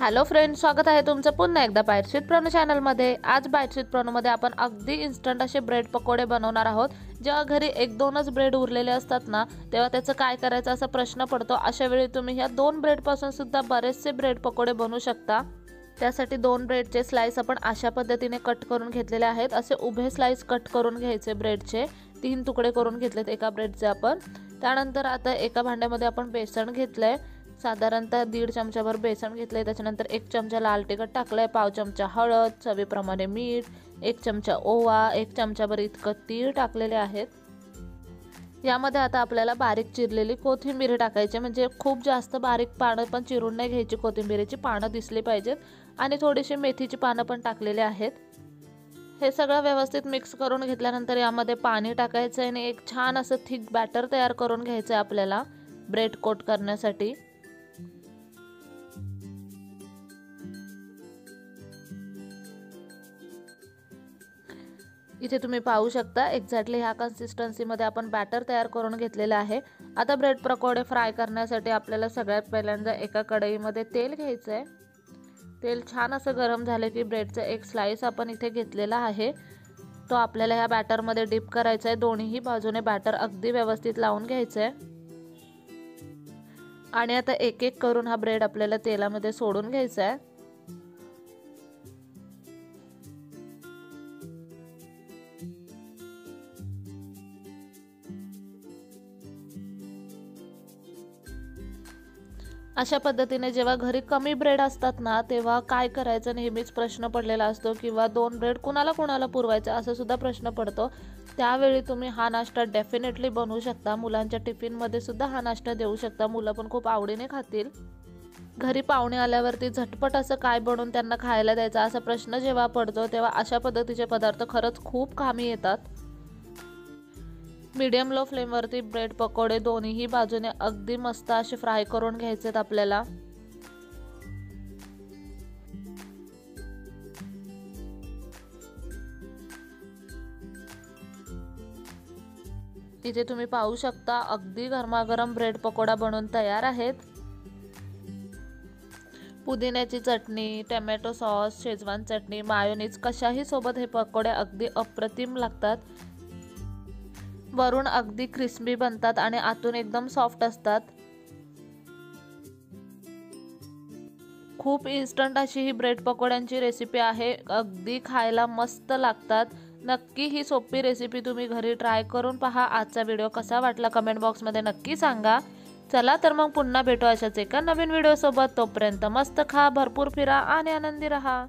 Hello friends, स्वागत आहे तुमचं पुन्हा एकदा बाईटशीट प्रणू चॅनलमध्ये। आज बाईटशीट प्रणूमध्ये आपण अगदी इन्स्टंट असे ब्रेड पकोडे बनवणार आहोत। जेव्हा घरी एक दोनच ब्रेड उरलेले असतात ना, तेव्हा त्याचं काय करायचं असा प्रश्न पडतो। अशा वेळी तुम्ही ह्या दोन ब्रेड पासून सुद्धा बरेचसे ब्रेड पकोडे बनवू शकता। त्यासाठी दोन ब्रेडचे स्लाइस आपण अशा पद्धतीने कट करून घेतलेले आहेत। असे उभे स्लाइस कट करून घ्यायचे। ब्रेडचे 3 तुकडे करून घेतलेत एका ब्रेडचे आपण। त्यानंतर आता एका भांड्यामध्ये आपण बेसन घेतलंय। साधारणतः 1.5 चमचाभर बेसन घेतलंय। त्याच्यानंतर 1 चमचा लाल तिखट टाकलंय, पाव चमचा हळद, चवीप्रमाणे मीठ, 1 चमचा ओवा, 1 चमचाभर इतकं तीळ टाकलेले आहेत। यामध्ये आता आपल्याला बारीक चिरलेली कोथिंबीर टाकायची, म्हणजे खूप जास्त बारीक पानं पण चिरून नाही घ्यायची। कोथिंबीरीची पानं दिसली पाहिजेत आणि थोडीशी मेथीची पानं पण टाकलेली आहेत। हे सगळं व्यवस्थित मिक्स करून घेतल्यानंतर यामध्ये पाणी टाकायचं आणि एक छान असं थिक बॅटर तयार करून घ्यायचं आपल्याला ब्रेड कोट करण्यासाठी। इथे तुम्ही पाहू शकता एक्झॅक्टली ह्या कन्सिस्टन्सीमध्ये आपण बॅटर तयार करून घेतलेले आहे। आता ब्रेड पकोडे फ्राय करण्यासाठी आपल्याला सगळ्यात पहिल्यांदा एका कढईमध्ये तेल घ्यायचं आहे। तेल छान असं गरम झाले की ब्रेडचा एक स्लाइस आपण इथे घेतलेला आहे, तो आपल्याला ह्या बॅटरमध्ये डिप करायचा आहे। दोन्ही बाजूने बॅटर अगदी व्यवस्थित लावून घ्यायचं आहे आणि आता एक एक करून हा ब्रेड आपल्याला तेलामध्ये सोडून घ्यायचा आहे। अशा पद्धतीने जेव्हा घरी कमी ब्रेड असतात ना, तेव्हा काय करायचं नेहमीच प्रश्न पडलेला असतो, किंवा 2 ब्रेड कुणाला कुणाला पुरवायचं असं सुद्धा प्रश्न पडतो। त्यावेळी तुम्ही हा नाश्ता डेफिनेटली बनवू शकता। मुलांच्या टिफिनमध्ये सुद्धा हा नाश्ता देऊ शकता, मुलं पण खूप आवडीने खातील। घरी पाहुणे आल्यावरती झटपट असं काय बनवून त्यांना खायला द्यायचं असा प्रश्न जेव्हा पडतो, तेव्हा अशा पद्धतीचे पदार्थ खरंच खूप कामी येतात। मीडियम लो फ्लेमवरती ब्रेड पकोडे दोन्ही बाजूने अगदी मस्त असे फ्राय करून घ्यायचेत आपल्याला। इथे तुम्ही पाहू शकता अगदी गरमागरम ब्रेड पकोडा बनवून तयार आहेत। पुदिन्याची चटणी, टोमॅटो सॉस, शेजवान चटणी, मायोनीज कशाही सोबत हे पकोडे अगदी अप्रतिम लागतात। वरून अगदी क्रिस्पी बनतात आणि आतून एकदम सॉफ्ट असतात। खूप इन्स्टंट अशी ही ब्रेड पकोड्यांची रेसिपी आहे, अगदी खायला मस्त लागतात। नक्की ही सोपी रेसिपी तुम्ही घरी ट्राय करून पहा। आजचा व्हिडिओ कसा वाटला कमेंट बॉक्समध्ये नक्की सांगा। चला तर मग पुन्हा भेटू अशाच एका नवीन व्हिडिओ सोबत। तोपर्यंत मस्त खा, भरपूर फिरा आणि आनंदी रहा।